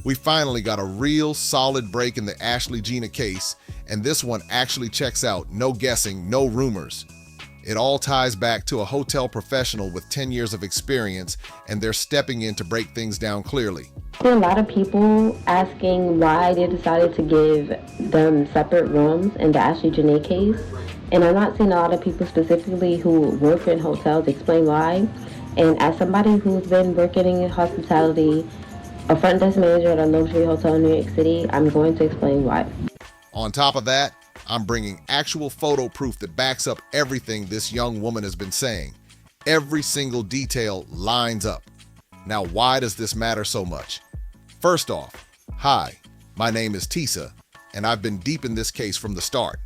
We finally got a real solid break in the Ashlee Janae case, and this one actually checks out. No guessing, no rumors. It all ties back to a hotel professional with 10 years of experience, and they're stepping in to break things down clearly. There are a lot of people asking why they decided to give them separate rooms in the Ashlee Janae case. And I'm not seeing a lot of people specifically who work in hotels explain why. And as somebody who's been working in hospitality, a front desk manager at a luxury hotel in New York City, I'm going to explain why. On top of that, I'm bringing actual photo proof that backs up everything this young woman has been saying. Every single detail lines up. Now, why does this matter so much? First off, hi, my name is Tisa, and I've been deep in this case from the start.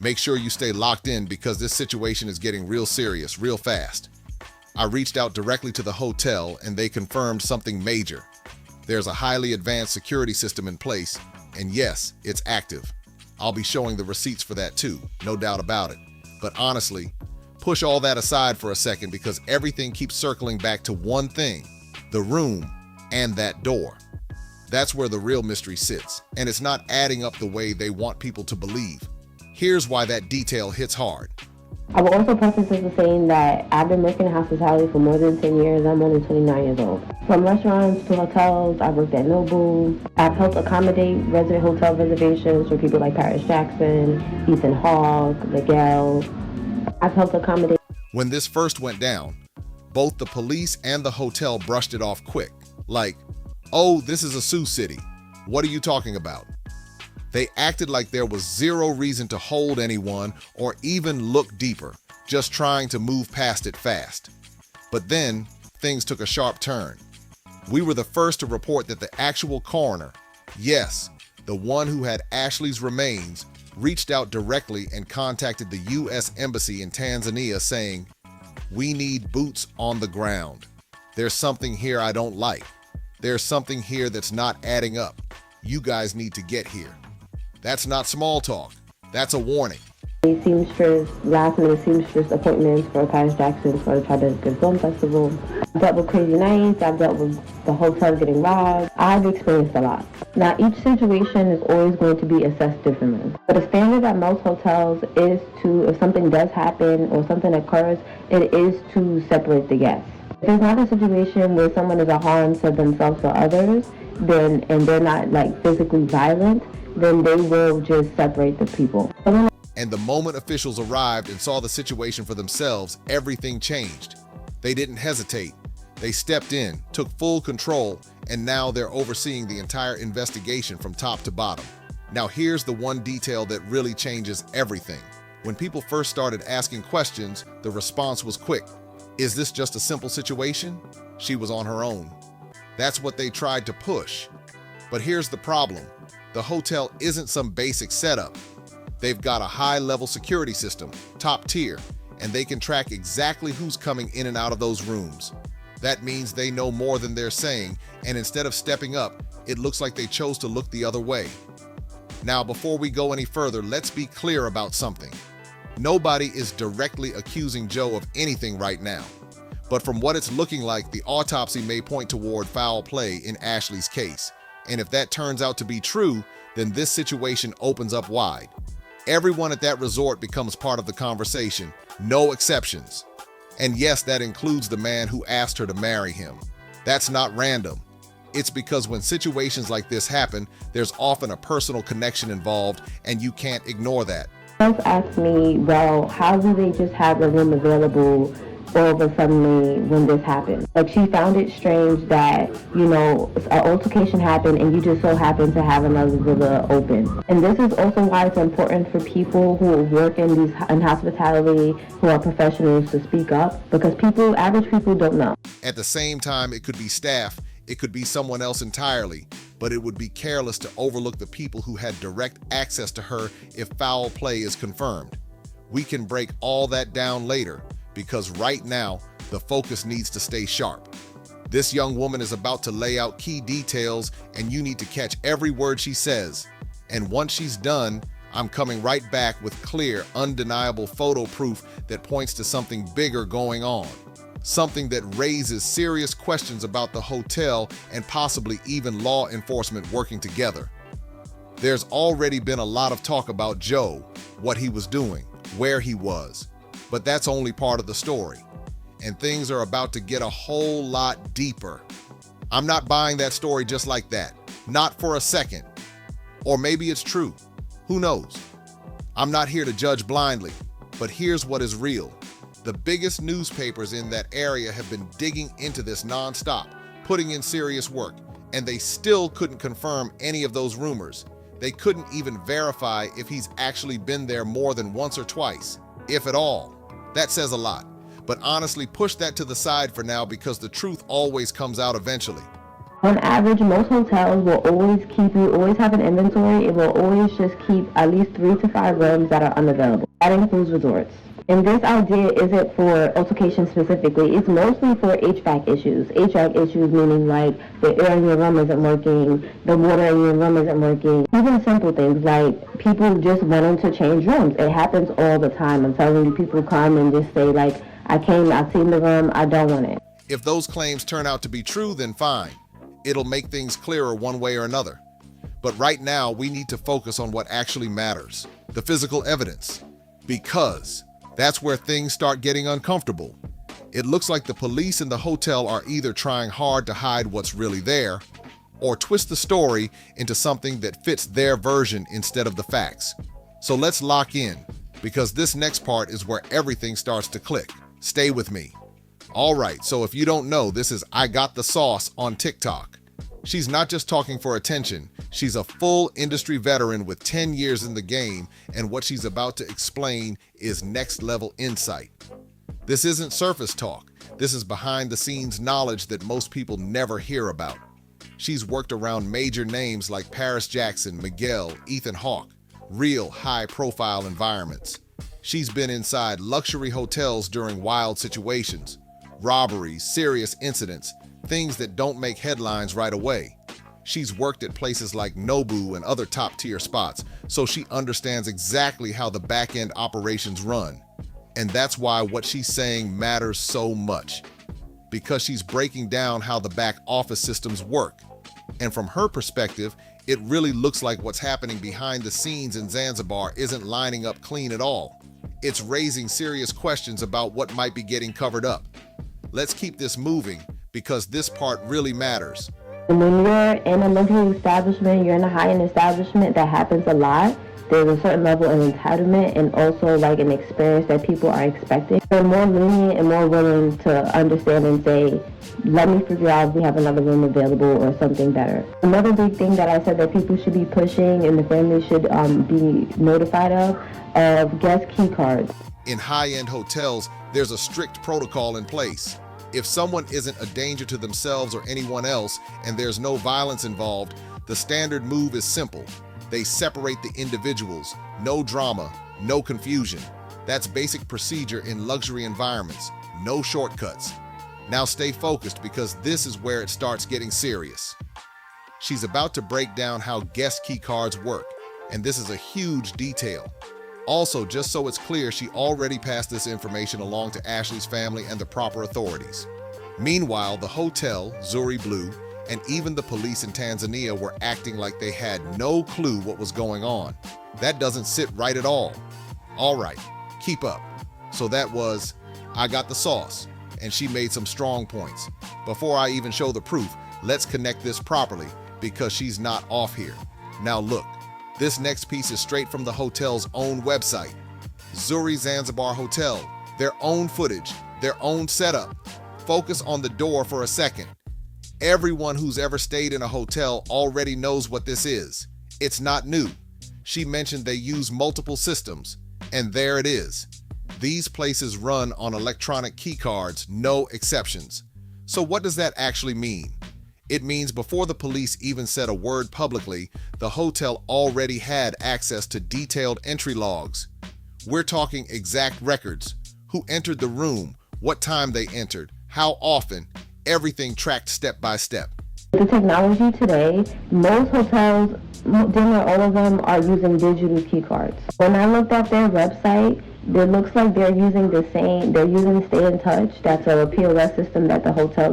Make sure you stay locked in because this situation is getting real serious, real fast. I reached out directly to the hotel and they confirmed something major. There's a highly advanced security system in place, and yes, it's active. I'll be showing the receipts for that too, no doubt about it. But honestly, push all that aside for a second because everything keeps circling back to one thing, the room and that door. That's where the real mystery sits, and it's not adding up the way they want people to believe. Here's why that detail hits hard. I will also preface this with saying that I've been working in hospitality for more than 10 years. I'm only 29 years old. From restaurants to hotels, I've worked at Nobu. I've helped accommodate resident hotel reservations for people like Paris Jackson, Ethan Hawke, Miguel. I've helped accommodate. When this first went down, both the police and the hotel brushed it off quick. Like, oh, this is a Sioux City. What are you talking about? They acted like there was zero reason to hold anyone or even look deeper, just trying to move past it fast. But then, things took a sharp turn. We were the first to report that the actual coroner, yes, the one who had Ashlee's remains, reached out directly and contacted the U.S. Embassy in Tanzania saying, "We need boots on the ground. There's something here I don't like. There's something here that's not adding up. You guys need to get here." That's not small talk. That's a warning. Seamstress, last-minute seamstress appointments for Paris Jackson for the Tribeca Film Festival. I've dealt with crazy nights. I've dealt with the hotel getting robbed. I've experienced a lot. Now, each situation is always going to be assessed differently. But the standard at most hotels is to, if something does happen or something occurs, it is to separate the guests. If it's not a situation where someone is a harm to themselves or others, then and they're not like physically violent, then they will just separate the people. And the moment officials arrived and saw the situation for themselves, everything changed. They didn't hesitate. They stepped in, took full control, and now they're overseeing the entire investigation from top to bottom. Now here's the one detail that really changes everything. When people first started asking questions, the response was quick. Is this just a simple situation? She was on her own. That's what they tried to push. But here's the problem. The hotel isn't some basic setup. They've got a high-level security system, top tier, and they can track exactly who's coming in and out of those rooms. That means they know more than they're saying, and instead of stepping up, it looks like they chose to look the other way. Now, before we go any further, let's be clear about something. Nobody is directly accusing Joe of anything right now. But from what it's looking like, the autopsy may point toward foul play in Ashlee's case. And if that turns out to be true, then this situation opens up wide. Everyone at that resort becomes part of the conversation, no exceptions. And yes, that includes the man who asked her to marry him. That's not random. It's because when situations like this happen, there's often a personal connection involved, and you can't ignore that. Folks ask me, well, how do they just have a room available all of a sudden when this happened? Like, she found it strange that, an altercation happened and you just so happen to have another villa open. And this is also why it's important for people who work in hospitality, who are professionals, to speak up, because average people don't know. At the same time, it could be staff, it could be someone else entirely, but it would be careless to overlook the people who had direct access to her if foul play is confirmed. We can break all that down later, because right now, the focus needs to stay sharp. This young woman is about to lay out key details, and you need to catch every word she says. And once she's done, I'm coming right back with clear, undeniable photo proof that points to something bigger going on. something that raises serious questions about the hotel and possibly even law enforcement working together. There's already been a lot of talk about Joe, what he was doing, where he was, but that's only part of the story. And things are about to get a whole lot deeper. I'm not buying that story just like that, not for a second. Or maybe it's true, who knows? I'm not here to judge blindly, but here's what is real. The biggest newspapers in that area have been digging into this nonstop, putting in serious work, and they still couldn't confirm any of those rumors. They couldn't even verify if he's actually been there more than once or twice, if at all. That says a lot. But honestly, push that to the side for now because the truth always comes out eventually. On average, most hotels will always have an inventory. It will always just keep at least 3 to 5 rooms that are unavailable. That includes resorts. And this idea isn't for altercation specifically. It's mostly for HVAC issues. HVAC issues meaning like the air in your room isn't working, the water in your room isn't working. Even simple things like people just wanting to change rooms. It happens all the time. I'm telling you, people come and just say like, I've seen the room, I don't want it. If those claims turn out to be true, then fine. It'll make things clearer one way or another. But right now, we need to focus on what actually matters, the physical evidence, because that's where things start getting uncomfortable. It looks like the police and the hotel are either trying hard to hide what's really there or twist the story into something that fits their version instead of the facts. So let's lock in, because this next part is where everything starts to click. Stay with me. All right, so if you don't know, this is I Got the Sauce on TikTok. She's not just talking for attention, she's a full industry veteran with 10 years in the game, and what she's about to explain is next level insight. This isn't surface talk, this is behind the scenes knowledge that most people never hear about. She's worked around major names like Paris Jackson, Miguel, Ethan Hawke, real high profile environments. She's been inside luxury hotels during wild situations, robberies, serious incidents, things that don't make headlines right away. She's worked at places like Nobu and other top-tier spots, so she understands exactly how the back-end operations run. And that's why what she's saying matters so much, because she's breaking down how the back office systems work. And from her perspective, it really looks like what's happening behind the scenes in Zanzibar isn't lining up clean at all. It's raising serious questions about what might be getting covered up. Let's keep this moving, because this part really matters. When you're in a luxury establishment, you're in a high-end establishment, that happens a lot. There's a certain level of entitlement and also like an experience that people are expecting. They're more lenient and more willing to understand and say, let me figure out if we have another room available or something better. Another big thing that I said that people should be pushing and the family should be notified of guest key cards. In high-end hotels, there's a strict protocol in place. If someone isn't a danger to themselves or anyone else and there's no violence involved, the standard move is simple. They separate the individuals, no drama, no confusion. That's basic procedure in luxury environments, no shortcuts. Now stay focused because this is where it starts getting serious. She's about to break down how guest key cards work, and this is a huge detail. Also, just so it's clear, she already passed this information along to Ashlee's family and the proper authorities. Meanwhile, the hotel, Zuri Blue, and even the police in Tanzania were acting like they had no clue what was going on. That doesn't sit right at all. All right, keep up. So that was I Got the Sauce, and she made some strong points. Before I even show the proof, let's connect this properly because she's not off here. Now look, this next piece is straight from the hotel's own website. Zuri Zanzibar Hotel, their own footage, their own setup. Focus on the door for a second. Everyone who's ever stayed in a hotel already knows what this is. It's not new. She mentioned they use multiple systems, and there it is. These places run on electronic key cards, no exceptions. So what does that actually mean? It means before the police even said a word publicly, the hotel already had access to detailed entry logs. We're talking exact records, who entered the room, what time they entered, how often, everything tracked step by step. The technology today, most hotels, damn near all of them, are using digital key cards. When I looked at their website, It looks like they're using Stay in Touch. That's a POS system that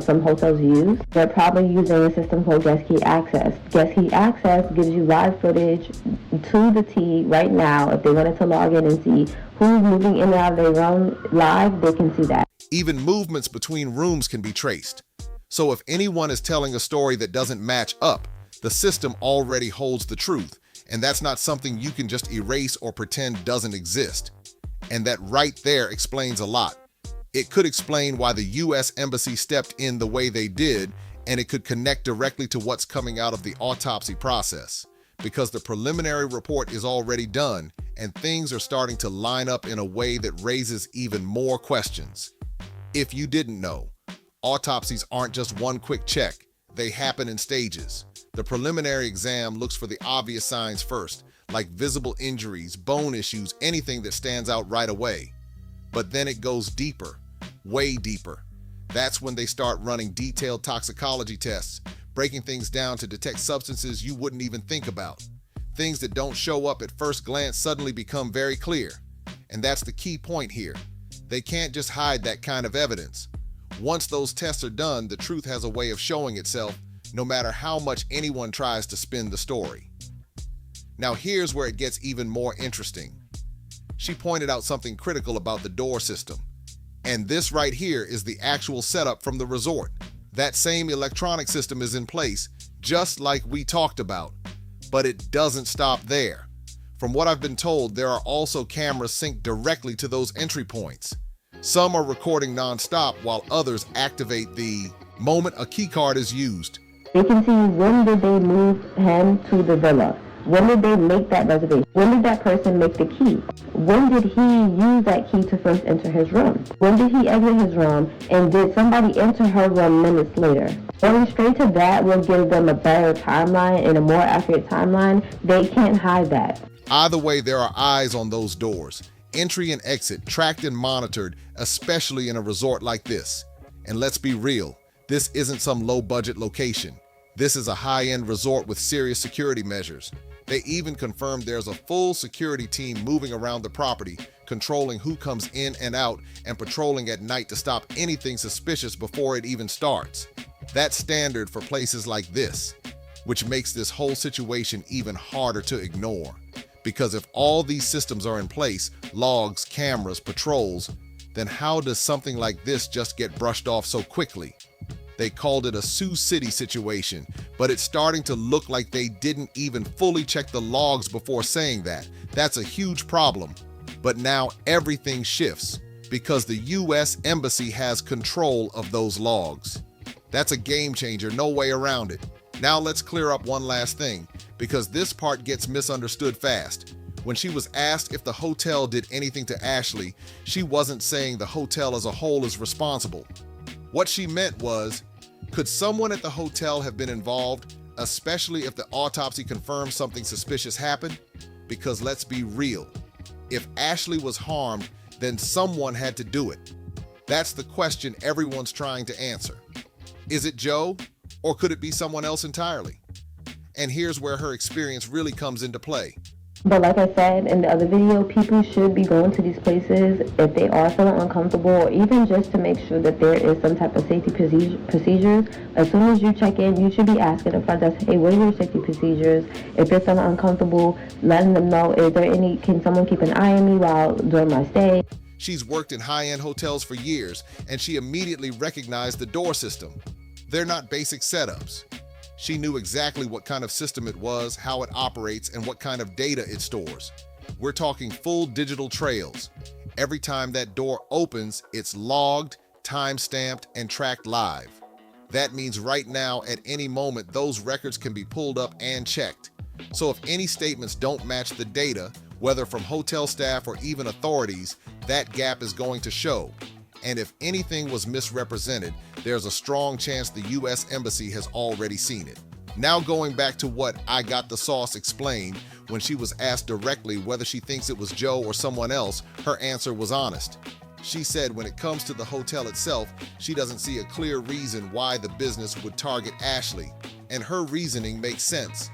some hotels use. They're probably using a system called Guest Key Access. Guest Key Access gives you live footage to the T right now. If they wanted to log in and see who's moving in and out of their room live, they can see that. Even movements between rooms can be traced. So if anyone is telling a story that doesn't match up, the system already holds the truth, and that's not something you can just erase or pretend doesn't exist. And that right there explains a lot. It could explain why the U.S. Embassy stepped in the way they did, and it could connect directly to what's coming out of the autopsy process, because the preliminary report is already done, and things are starting to line up in a way that raises even more questions. If you didn't know, autopsies aren't just one quick check. They happen in stages. The preliminary exam looks for the obvious signs first, like visible injuries, bone issues, anything that stands out right away. But then it goes deeper, way deeper. That's when they start running detailed toxicology tests, breaking things down to detect substances you wouldn't even think about. Things that don't show up at first glance suddenly become very clear. And that's the key point here. They can't just hide that kind of evidence. Once those tests are done, the truth has a way of showing itself, no matter how much anyone tries to spin the story. Now here's where it gets even more interesting. She pointed out something critical about the door system. And this right here is the actual setup from the resort. That same electronic system is in place, just like we talked about. But it doesn't stop there. From what I've been told, there are also cameras synced directly to those entry points. Some are recording non-stop while others activate the moment a keycard is used. They can see when did they move him to the villa. When did they make that reservation? When did that person make the key? When did he use that key to first enter his room? When did he exit his room? And did somebody enter her room minutes later? Going straight to that will give them a better timeline and a more accurate timeline. They can't hide that. Either way, there are eyes on those doors. Entry and exit, tracked and monitored, especially in a resort like this. And let's be real, this isn't some low-budget location. This is a high-end resort with serious security measures. They even confirmed there's a full security team moving around the property, controlling who comes in and out and patrolling at night to stop anything suspicious before it even starts. That's standard for places like this, which makes this whole situation even harder to ignore. Because if all these systems are in place, logs, cameras, patrols, then how does something like this just get brushed off so quickly? They called it a Sioux City situation, but it's starting to look like they didn't even fully check the logs before saying that. That's a huge problem. But now everything shifts because the U.S. Embassy has control of those logs. That's a game changer, no way around it. Now let's clear up one last thing, because this part gets misunderstood fast. When she was asked if the hotel did anything to Ashlee, she wasn't saying the hotel as a whole is responsible. What she meant was, could someone at the hotel have been involved, especially if the autopsy confirms something suspicious happened? Because let's be real, if Ashlee was harmed, then someone had to do it. That's the question everyone's trying to answer. Is it Joe, or could it be someone else entirely? And here's where her experience really comes into play. But like I said in the other video, people should be going to these places if they are feeling uncomfortable, or even just to make sure that there is some type of safety procedures. As soon as you check in, you should be asking the front desk, hey, what are your safety procedures? If you're feeling uncomfortable, letting them know, can someone keep an eye on me during my stay? She's worked in high-end hotels for years, and she immediately recognized the door system. They're not basic setups. She knew exactly what kind of system it was, how it operates, and what kind of data it stores. We're talking full digital trails. Every time that door opens, it's logged, time-stamped, and tracked live. That means right now, at any moment, those records can be pulled up and checked. So if any statements don't match the data, whether from hotel staff or even authorities, that gap is going to show. And if anything was misrepresented, there's a strong chance the U.S. Embassy has already seen it. Now going back to what I Got the Sauce explained, when she was asked directly whether she thinks it was Joe or someone else, her answer was honest. She said when it comes to the hotel itself, she doesn't see a clear reason why the business would target Ashlee. And her reasoning makes sense.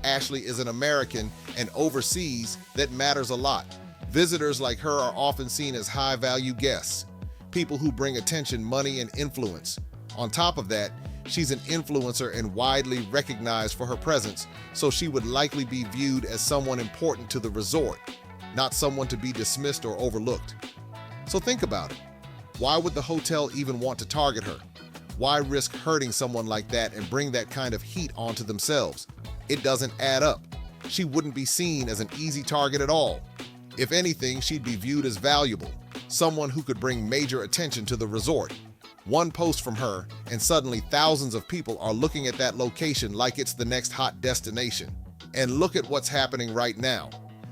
Ashlee is an American, and overseas, that matters a lot. Visitors like her are often seen as high-value guests, people who bring attention, money, and influence. On top of that, she's an influencer and widely recognized for her presence, so she would likely be viewed as someone important to the resort, not someone to be dismissed or overlooked. So think about it. Why would the hotel even want to target her? Why risk hurting someone like that and bring that kind of heat onto themselves? It doesn't add up. She wouldn't be seen as an easy target at all. If anything, she'd be viewed as valuable, someone who could bring major attention to the resort. One post from her, and suddenly thousands of people are looking at that location like it's the next hot destination. And look at what's happening right now.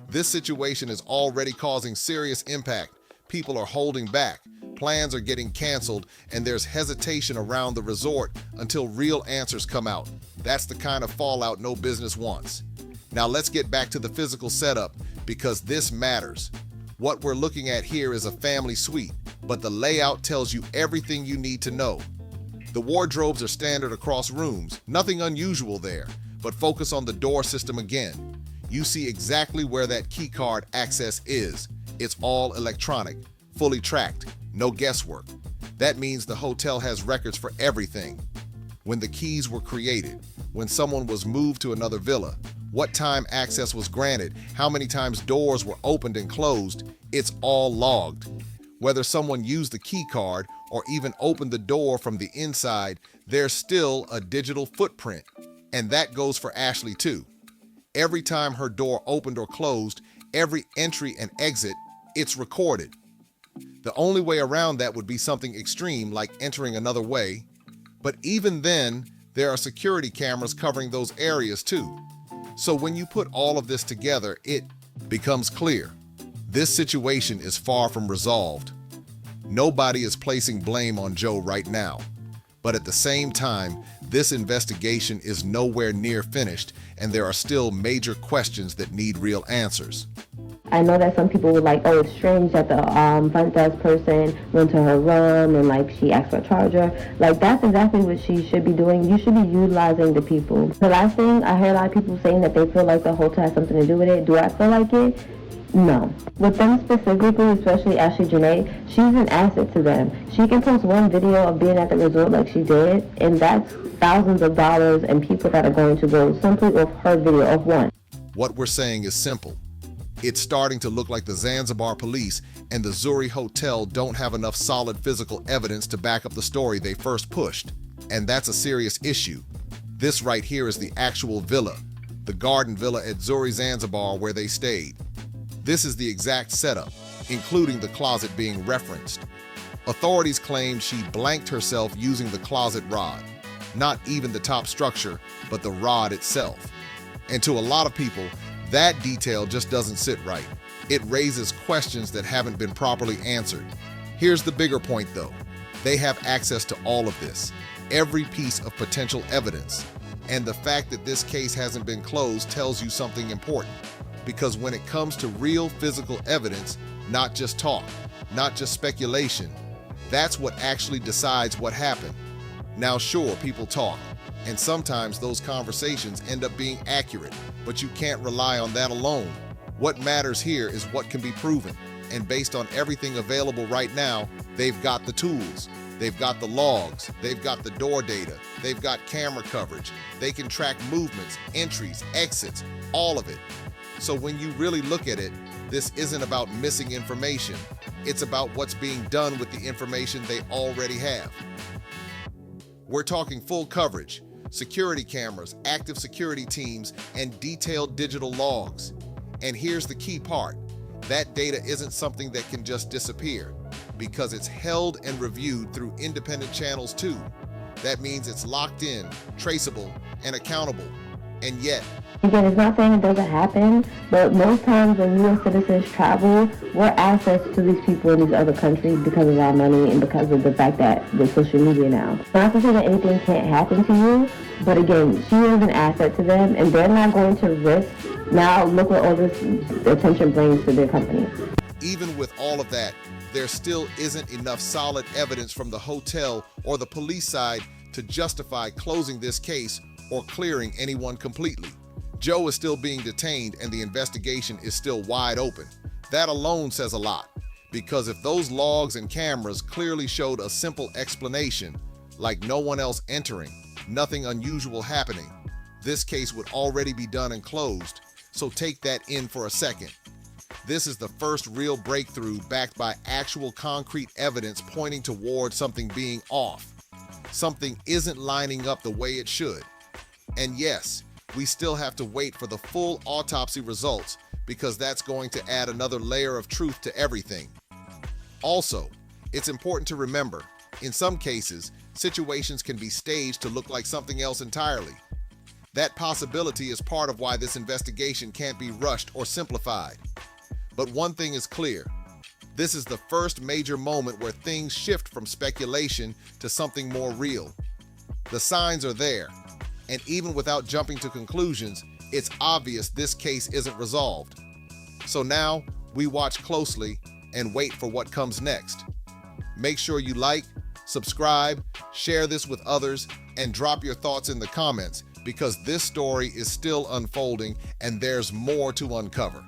This situation is already causing serious impact. People are holding back, plans are getting canceled, and there's hesitation around the resort until real answers come out. That's the kind of fallout no business wants. Now let's get back to the physical setup, because this matters. What we're looking at here is a family suite, but the layout tells you everything you need to know. The wardrobes are standard across rooms, nothing unusual there, but focus on the door system again. You see exactly where that key card access is. It's all electronic, fully tracked, no guesswork. That means the hotel has records for everything. When the keys were created, when someone was moved to another villa, what time access was granted, how many times doors were opened and closed, it's all logged. Whether someone used the key card or even opened the door from the inside, there's still a digital footprint. And that goes for Ashlee too. Every time her door opened or closed, every entry and exit, it's recorded. The only way around that would be something extreme like entering another way. But even then, there are security cameras covering those areas too. So when you put all of this together, it becomes clear. This situation is far from resolved. Nobody is placing blame on Joe right now. But at the same time, this investigation is nowhere near finished, and there are still major questions that need real answers. I know that some people were like, oh, it's strange that the front desk person went to her room and like she asked for a charger. Like that's exactly what she should be doing. You should be utilizing the people. The last thing, I heard a lot of people saying that they feel like the hotel has something to do with it. Do I feel like it? No. With them specifically, especially Ashlee Janae, she's an asset to them. She can post one video of being at the resort like she did, and that's thousands of dollars and people that are going to go simply off her video of one. What we're saying is simple. It's starting to look like the Zanzibar police and the Zuri Hotel don't have enough solid physical evidence to back up the story they first pushed. And that's a serious issue. This right here is the actual villa, the garden villa at Zuri Zanzibar where they stayed. This is the exact setup, including the closet being referenced. Authorities claimed she blanked herself using the closet rod, not even the top structure, but the rod itself. And to a lot of people, that detail just doesn't sit right. It raises questions that haven't been properly answered. Here's the bigger point though. They have access to all of this, every piece of potential evidence. And the fact that this case hasn't been closed tells you something important. Because when it comes to real physical evidence, not just talk, not just speculation, that's what actually decides what happened. Now sure, people talk, and sometimes those conversations end up being accurate, but you can't rely on that alone. What matters here is what can be proven, and based on everything available right now, they've got the tools. They've got the logs, they've got the door data, they've got camera coverage, they can track movements, entries, exits, all of it. So when you really look at it, this isn't about missing information. It's about what's being done with the information they already have. We're talking full coverage, security cameras, active security teams, and detailed digital logs. And here's the key part. That data isn't something that can just disappear, because it's held and reviewed through independent channels too. That means it's locked in, traceable, and accountable. And yet, again, it's not saying it doesn't happen, but most times when U.S. citizens travel, we're assets to these people in these other countries because of our money and because of the fact that with social media now. Not to say that anything can't happen to you, but again, she is an asset to them, and they're not going to risk. Now look what all this attention brings to their company. Even with all of that, there still isn't enough solid evidence from the hotel or the police side to justify closing this case or clearing anyone completely. Joe is still being detained and the investigation is still wide open. That alone says a lot, because if those logs and cameras clearly showed a simple explanation, like no one else entering, nothing unusual happening, this case would already be done and closed, so take that in for a second. This is the first real breakthrough backed by actual concrete evidence pointing toward something being off. Something isn't lining up the way it should. And yes, we still have to wait for the full autopsy results because that's going to add another layer of truth to everything. Also, it's important to remember, in some cases, situations can be staged to look like something else entirely. That possibility is part of why this investigation can't be rushed or simplified. But one thing is clear. This is the first major moment where things shift from speculation to something more real. The signs are there, and even without jumping to conclusions, it's obvious this case isn't resolved. So now, we watch closely and wait for what comes next. Make sure you like, subscribe, share this with others, and drop your thoughts in the comments because this story is still unfolding and there's more to uncover.